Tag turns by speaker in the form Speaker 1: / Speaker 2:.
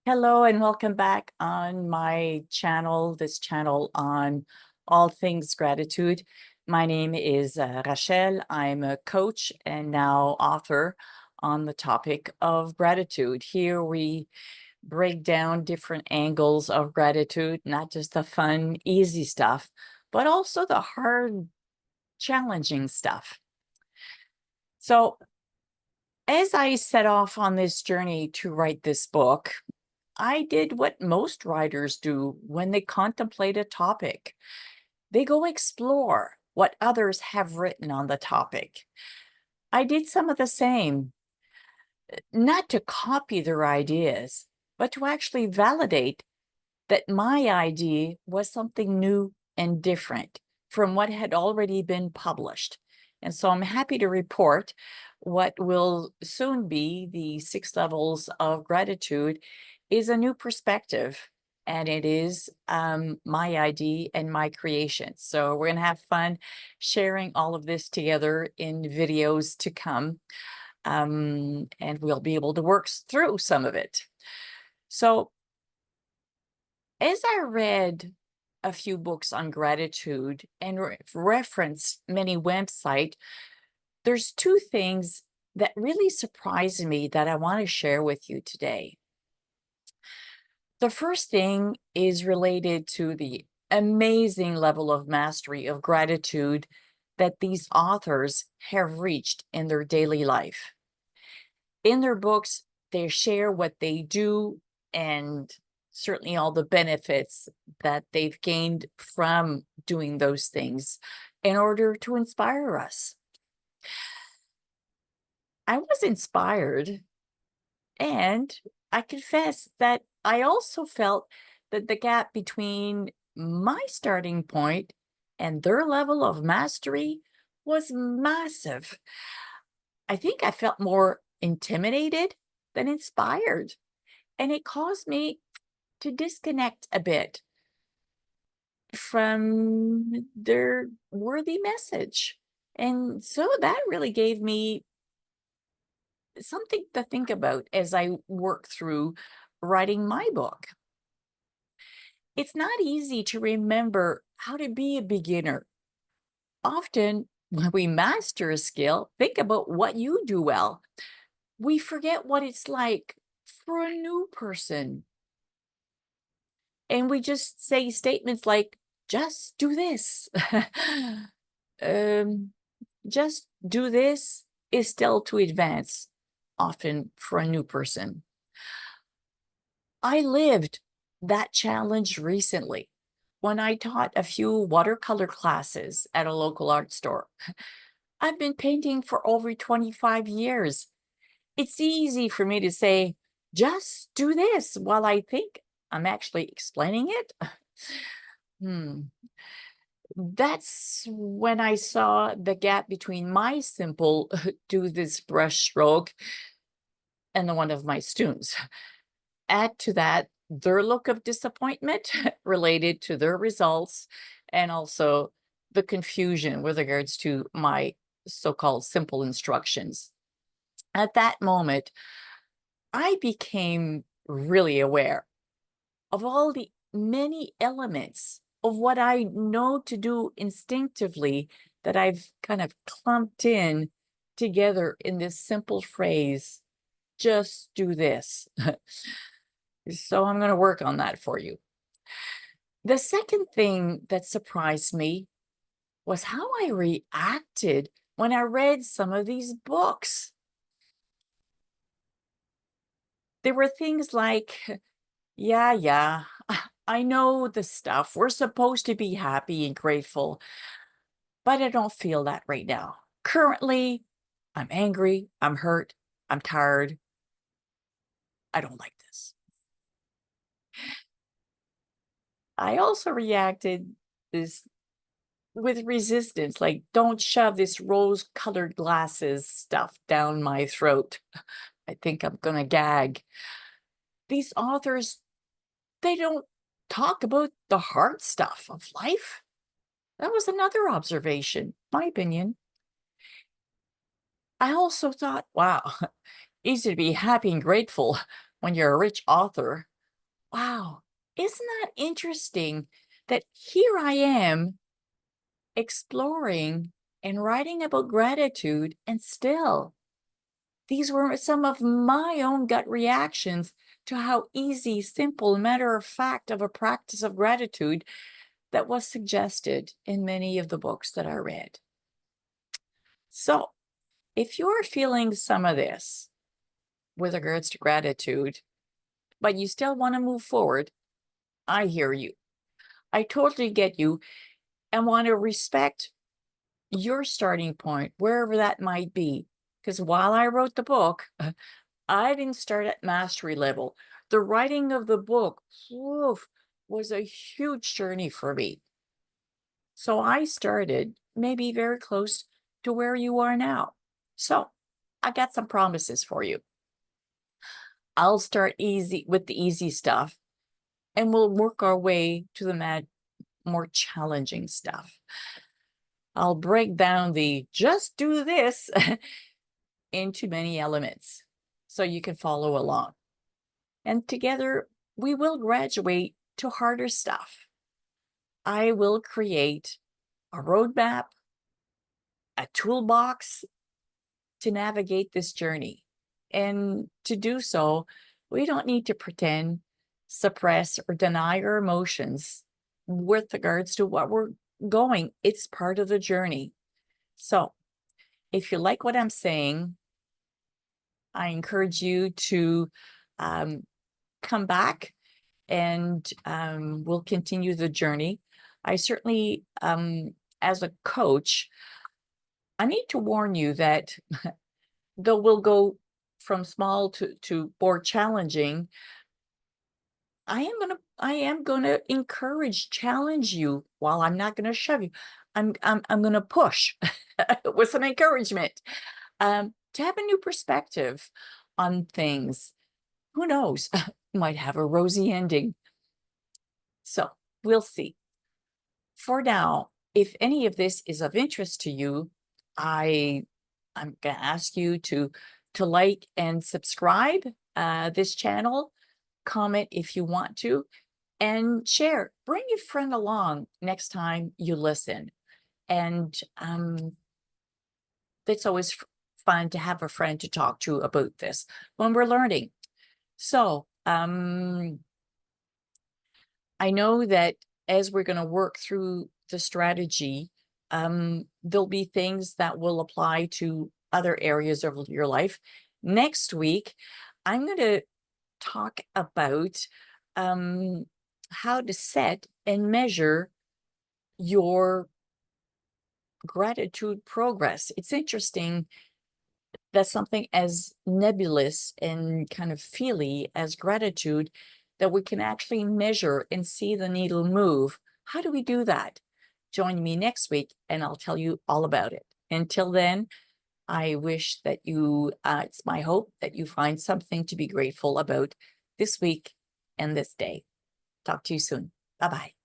Speaker 1: Hello and welcome back on my channel, this channel on all things gratitude. My name is Rachel. I'm a coach and now author on the topic of gratitude. Here we break down different angles of gratitude, not just the fun, easy stuff, but also the hard, challenging stuff. So as I set off on this journey to write this book, I did what most writers do when they contemplate a topic. They go explore what others have written on the topic. I did some of the same, not to copy their ideas, but to actually validate that my idea was something new and different from what had already been published. And so I'm happy to report what will soon be the 6 levels of gratitude is a new perspective. And it is my idea and my creation. So we're going to have fun sharing all of this together in videos to come. And we'll be able to work through some of it. So as I read a few books on gratitude and referenced many websites, there's two things that really surprised me that I want to share with you today. The first thing is related to the amazing level of mastery of gratitude that these authors have reached in their daily life. In their books, they share what they do and certainly all the benefits that they've gained from doing those things in order to inspire us. I was inspired, and I confess that I also felt that the gap between my starting point and their level of mastery was massive. I think I felt more intimidated than inspired, and it caused me to disconnect a bit from their worthy message. And so that really gave me something to think about as I work through writing my book. It's not easy to remember how to be a beginner. Often, when we master a skill, think about what you do well. We forget what it's like for a new person. And we just say statements like, just do this. um, just do this is still too advanced, often for a new person. I lived that challenge recently when I taught a few watercolor classes at a local art store. I've been painting for over 25 years. It's easy for me to say, just do this while I think I'm actually explaining it. Hmm. That's when I saw the gap between my simple do this brush stroke and the one of my students. Add to that their look of disappointment related to their results and also the confusion with regards to my so-called simple instructions. At that moment, I became really aware of all the many elements of what I know to do instinctively that I've kind of clumped in together in this simple phrase, just do this. So I'm going to work on that for you. The second thing that surprised me was how I reacted when I read some of these books. There were things like, yeah, I know the stuff. We're supposed to be happy and grateful, but I don't feel that right now. Currently, I'm angry, I'm hurt, I'm tired. I don't like this. I also reacted this with resistance, like, don't shove this rose-colored glasses stuff down my throat. I think I'm gonna gag. These authors, they don't talk about the hard stuff of life. That was another observation, my opinion. I also thought, wow, easy to be happy and grateful when you're a rich author. wow, isn't that interesting that here I am exploring and writing about gratitude, and still these were some of my own gut reactions to how easy, simple, matter of fact of a practice of gratitude that was suggested in many of the books that I read. So, if you're feeling some of this with regards to gratitude, but you still want to move forward, I hear you. I totally get you and want to respect your starting point, wherever that might be. Because while I wrote the book, I didn't start at mastery level. The writing of the book, woof, was a huge journey for me. So I started maybe very close to where you are now. So I got some promises for you. I'll start easy with the easy stuff, and we'll work our way to the more challenging stuff. I'll break down the just do this into many elements so you can follow along. And together, we will graduate to harder stuff. I will create a roadmap, a toolbox to navigate this journey. And to do so, we don't need to pretend, suppress, or deny our emotions with regards to what we're going. It's part of the journey. So, if you like what I'm saying, I encourage you to come back and we'll continue the journey. I certainly, as a coach, I need to warn you that though we'll go from small to more challenging, I am gonna encourage, challenge you. While I'm not gonna shove you, I'm gonna push with some encouragement to have a new perspective on things. Who knows? Might have a rosy ending. So we'll see. For now, if any of this is of interest to you, I'm gonna ask you to like and subscribe this channel, comment if you want to, and share. Bring your friend along next time you listen. And it's always fun to have a friend to talk to about this when we're learning. So I know that as we're going to work through the strategy, there'll be things that will apply to other areas of your life. Next week, I'm going to talk about how to set and measure your gratitude progress. It's interesting that something as nebulous and kind of feely as gratitude, that we can actually measure and see the needle move. How do we do that? Join me next week and I'll tell you all about it. Until then, I wish that it's my hope that you find something to be grateful about this week and this day. Talk to you soon. Bye-bye.